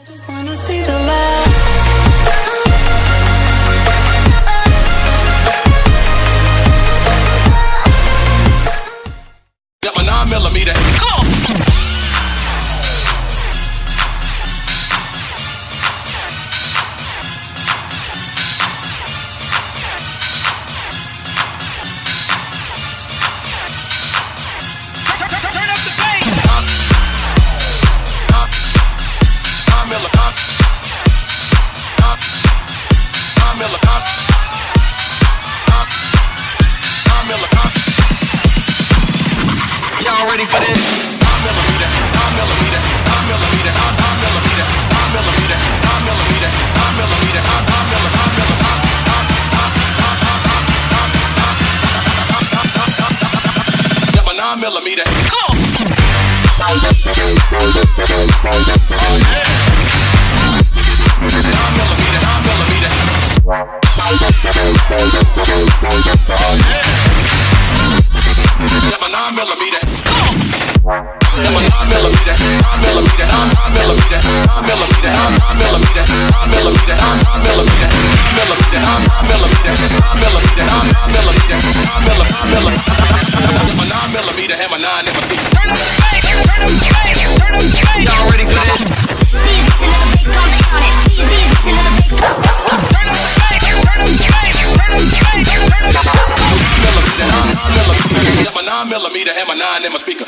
Just wanna see the light. Got my 9mm. Come on. Turn up the bass. 9mm. Y'all ready for this? 9mm, 9mm, 9mm, 9mm, 9mm, 9mm, 9mm, 9mm. Got my 9mm. Come on. 9mm. Y'all ready for this? Got my 9mm and my 9 in my speaker.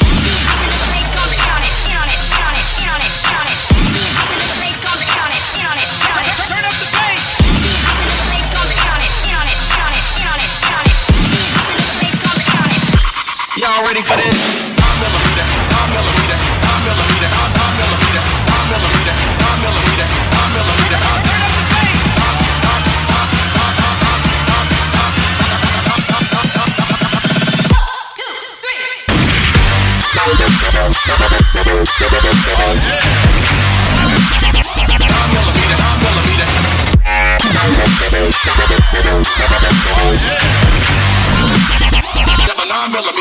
Y'all ready for this? 9mm, 9mm, 9mm, 9mm, 9mm, 9mm, 9mm. Got my 9mm.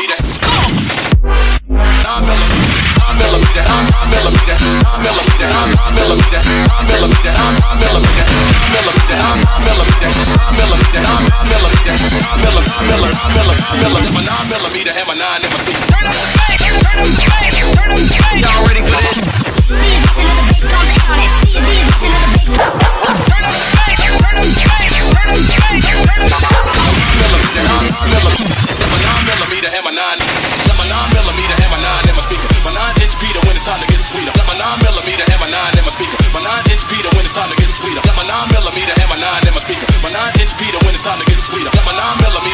Y'all ready for this? My 9mm and my 9 in my speaker. My 9-inch Peter when it's time to get sweeter. Got my 9mm.